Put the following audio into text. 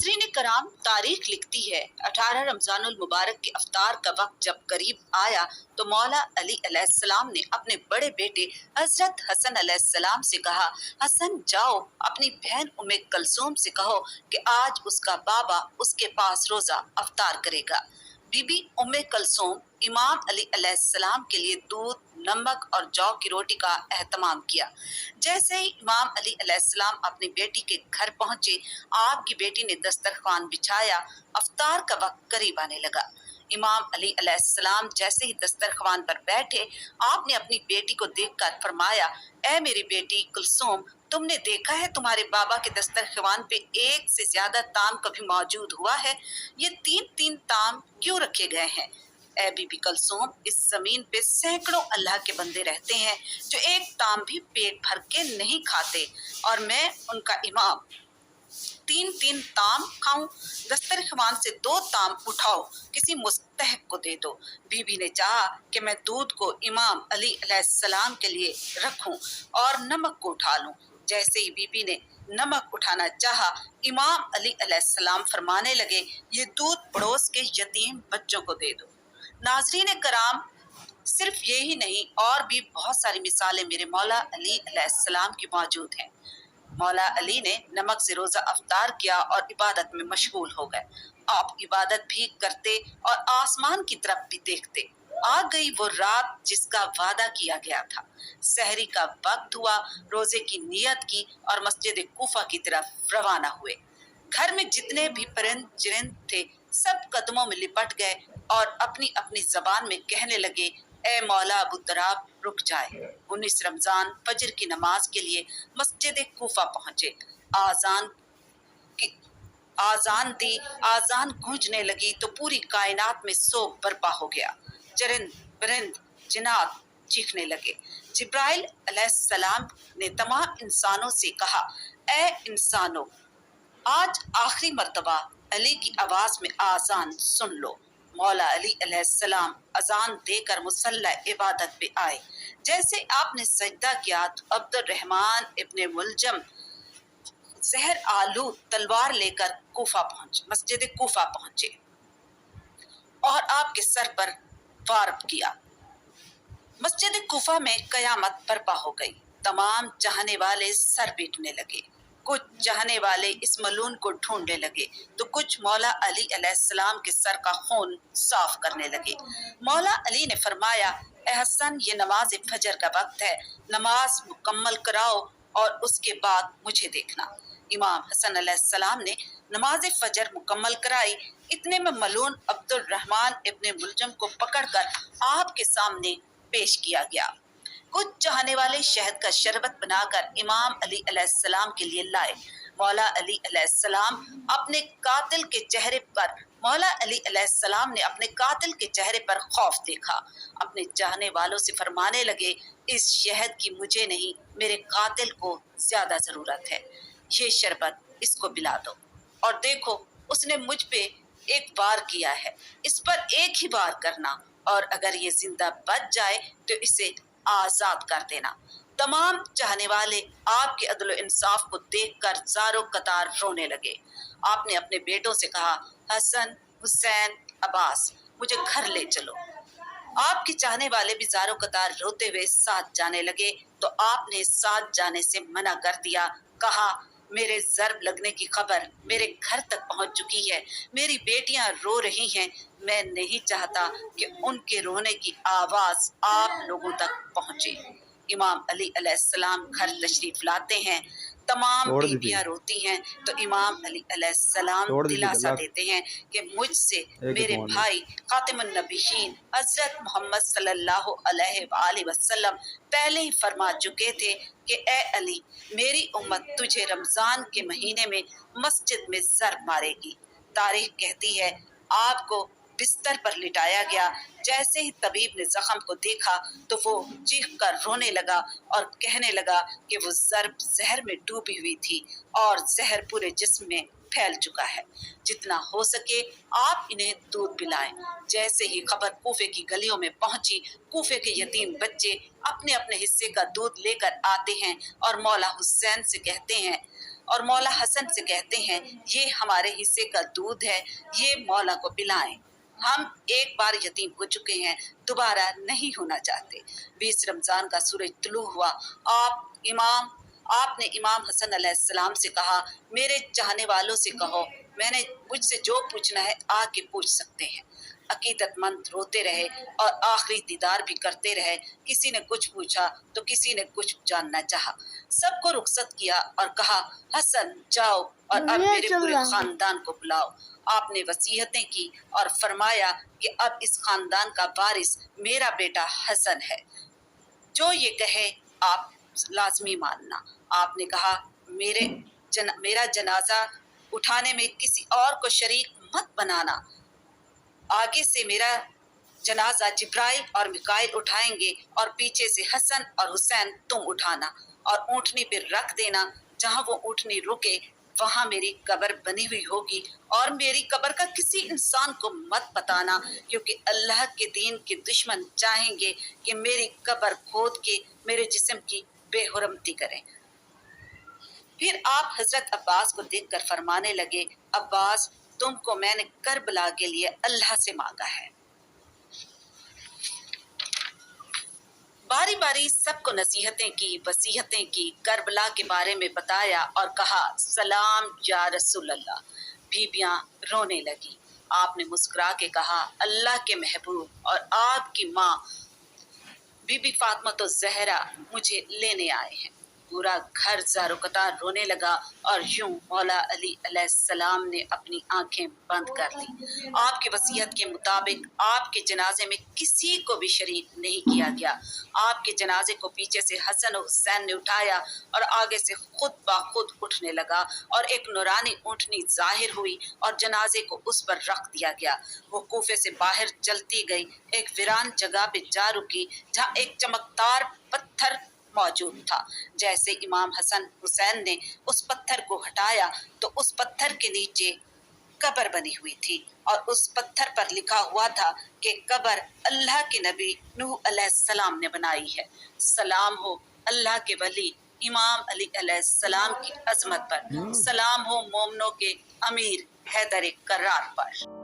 नाज़रीन कराम, तारीख लिखती है 18 रमजानुल मुबारक के अफ्तार का वक्त जब करीब आया तो मौला अली अलैहिस्सलाम ने अपने बड़े बेटे हजरत हसन अलैहिस्सलाम से कहा, हसन जाओ अपनी बहन उम्मे कलसूम से कहो कि आज उसका बाबा उसके पास रोजा अफ्तार करेगा। बीबी उम्मे कलसूम इमाम अली अलैहिस्सलाम के लिए दूध, नमक और जौ की रोटी का एहतमाम किया। जैसे ही इमाम अली अलैहिस्सलाम अपनी बेटी के घर पहुंचे, आपकी बेटी ने दस्तरखान बिछाया। अफ्तार का वक्त करीब आने लगा। इमाम अली अलैहिस्सलाम जैसे ही दस्तरखान पर बैठे, आपने अपनी बेटी को देखकर फरमाया, ए मेरी बेटी कुलसूम, तुमने देखा है तुम्हारे बाबा के दस्तरखान पे एक से ज्यादा ताम कभी मौजूद हुआ है? ये तीन तीन ताम क्यों रखे गए हैं? ए बीबी कलसूम, इस जमीन पे सैकड़ों अल्लाह के बंदे रहते हैं जो एक ताम भी पेट भर के नहीं खाते, और मैं उनका इमाम तीन तीन ताम खाऊं? दस्तरखान से दो ताम उठाओ, किसी मुस्तहक को दे दो। बीबी ने चाहा कि मैं दूध को इमाम अली अलैहिस्सलाम के लिए रखूं और नमक को उठा लूं। जैसे ही बीबी ने नमक उठाना चाहा, इमाम अली अलैहिस्सलाम फरमाने लगे, ये दूध पड़ोस के यतीम बच्चों को दे दो। नाज़रीन कराम, सिर्फ यही नहीं और भी बहुत सारी मिसालें मेरे मौला अली अलैहिस्सलाम की मौजूद हैं। मौला अली ने नमक से रोजा अफ्तार किया और इबादत में मशगूल हो गए। आप इबादत भी करते और आसमान की तरफ भी देखते। आ गई वो रात जिसका वादा किया गया था। सहरी का वक्त हुआ, रोजे की नियत की और मस्जिद कूफा की तरफ रवाना हुए। घर में जितने भी परिंद चिरिंद थे सब कदमों में लिपट गए और अपनी अपनी जबान में कहने लगे, ए मौला अबू तराब, रुक जाए। 19 रमजान फजर की नमाज के लिए मस्जिद कूफा पहुंचे। आजान दी, आजान गूंजने लगी तो पूरी कायनात में सोग बर्पा हो गया। चरिंद परिंद जिन्नात चीखने लगे। जिब्राइल अलैहिस्सलाम ने तमाम इंसानों से कहा, ए इंसानों, आज आखिरी मर्तबा अली की आवाज में आजान सुन लो। मौला अली अलैहिस्सलाम अजान देकर मुसल्ला इबादत पे आए। जैसे आपने सजदा किया तो अब्दुर्रहमान इब्ने मुलजम जहर आलू तलवार लेकर मस्जिद कूफा पहुंचे और आपके सर पर वार किया। मस्जिद कूफा में कयामत बर्पा हो गई। तमाम चाहने वाले सर पीटने लगे। कुछ चाहने वाले इस मलून को ढूंढने लगे तो कुछ मौला अली अलैहिस्सलाम के सर का खून साफ करने लगे। मौला अली ने फरमाया, ए हसन, ये नमाज फजर का वक्त है, नमाज मुकम्मल कराओ और उसके बाद मुझे देखना। इमाम हसन अलैहिस्सलाम ने नमाज फजर मुकम्मल कराई। इतने में मलून अब्दुर्रहमान इब्ने मुलजम को पकड़कर आपके सामने पेश किया गया। कुछ चाहने वाले शहद का शरबत बनाकर इमाम अली अलैहिस्सलाम के लिए लाए। मौला अली अलैहिस्सलाम अपने कातिल के चेहरे पर खौफ देखा। अपने चाहने वालों से फरमाने लगे, इस शहद की मुझे नहीं, मेरे कातिल को ज्यादा जरूरत है। ये शरबत इसको पिला दो। और देखो, उसने मुझ पे एक वार किया है, इस पर एक ही वार करना, और अगर ये जिंदा बच जाए तो इसे आजाद कर देना। तमाम चाहने वाले आपके अदल इंसाफ को देखकर ज़ारो कतार रोने लगे। आपने अपने बेटों से कहा, हसन, हुसैन, अब्बास, मुझे घर ले चलो। आपके चाहने वाले भी ज़ारो कतार रोते हुए साथ जाने लगे तो आपने साथ जाने से मना कर दिया। कहा, मेरे ज़र्ब लगने की खबर मेरे घर तक पहुंच चुकी है। मेरी बेटियां रो रही हैं। मैं नहीं चाहता कि उनके रोने की आवाज आप लोगों तक पहुंचे। इमाम अली अलैहिस्सलाम घर तशरीफ लाते हैं। तमाम बीबियां रोती हैं तो इमाम अली अलैहिस्सलाम दिलासा देते हैं कि मुझसे मेरे भाई खातिमुन नबीयीन हजरत मोहम्मद सल्लल्लाहु अलैहि वसल्लम पहले ही फरमा चुके थे कि ए अली, मेरी उम्मत तुझे रमजान के महीने में मस्जिद में ज़र्ब मारेगी। तारीख कहती है, आपको बिस्तर पर लिटाया गया। जैसे ही तबीब ने जख्म को देखा तो वो चीख कर रोने लगा और कहने लगा कि वो ज़र्ब जहर में डूबी हुई थी और जहर पूरे जिस्म में फैल चुका है। जितना हो सके आप इन्हें दूध पिलाएं। जैसे ही खबर कूफे की गलियों में पहुंची, कूफे के यतीम बच्चे अपने अपने हिस्से का दूध लेकर आते हैं और मौला हुसैन से कहते हैं, اور مولا حسن سے کہتے ہیں یہ ہمارے حصے کا دودھ ہے، یہ مولا کو پلائیں، ہم ایک بار یتیم ہو چکے ہیں، دوبارہ نہیں ہونا چاہتے۔ 20 رمضان کا سورج طلوع ہوا۔ آپ نے امام حسن علیہ السلام سے کہا میرے چاہنے والوں سے کہو مجھ سے جو پوچھنا ہے آ کے پوچھ سکتے ہیں۔ عقیدت مند روتے رہے اور آخری دیدار بھی کرتے رہے، کسی نے کچھ پوچھا تو کسی نے کچھ جاننا چاہا، سب کو رخصت کیا اور کہا حسن جاؤ اور اب میرے پورے خاندان کو بلاؤ۔ آپ نے وصیتیں کی اور فرمایا کہ اب اس خاندان کا وارث میرا بیٹا حسن ہے، جو یہ کہے آپ لازمی ماننا۔ آپ نے کہا میرا جنازہ اٹھانے میں کسی اور کو شریک مت بنانا، آگے سے میرا جنازہ جبرائیل اور میکائیل اٹھائیں گے اور پیچھے سے حسن اور حسین تم اٹھانا اور اونٹنی پہ رکھ دینا، جہاں وہ اونٹنی رکے وہاں میری قبر بنی ہوئی ہوگی، اور میری قبر کا کسی انسان کو مت بتانا، کیونکہ اللہ کے دین کے دشمن چاہیں گے کہ میری قبر کھود کے میرے جسم کی بے حرمتی کریں۔ پھر آپ حضرت عباس کو دیکھ کر فرمانے لگے عباس تم کو میں نے کربلا کے لیے اللہ سے مانگا ہے۔ باری باری سب کو نصیحتیں کی، وصیتیں کی، کربلا کے بارے میں بتایا اور کہا سلام یا رسول اللہ۔ بیبیاں رونے لگی۔ آپ نے مسکرا کے کہا اللہ کے محبوب اور آپ کی ماں بی بی فاطمہ الزہرا مجھے لینے آئے ہیں۔ پورا گھر زار و قطار رونے لگا اور یوں مولا علی علیہ السلام نے اپنی آنکھیں بند کر لی۔ آپ کی وصیت کے مطابق آپ کے جنازے میں کسی کو بھی شریک نہیں کیا گیا۔ آپ کے جنازے کو پیچھے سے حسن و حسین نے اٹھایا اور آگے سے خود بخود اٹھنے لگا اور ایک نورانی اونٹنی ظاہر ہوئی اور جنازے کو اس پر رکھ دیا گیا۔ وہ کوفے سے باہر چلتی گئی، ایک ویران جگہ پہ جا رکی جہاں ایک چمکدار پتھر موجود تھا۔ جیسے امام حسن حسین نے اس پتھر کو ہٹایا تو اس پتھر کے نیچے قبر بنی ہوئی تھی اور اس پتھر پر لکھا ہوا تھا کہ قبر اللہ کے نبی نوح علیہ السلام نے بنائی ہے۔ سلام ہو اللہ کے ولی امام علی علیہ السلام کی عظمت پر، سلام ہو مومنوں کے امیر حیدر کرار پر۔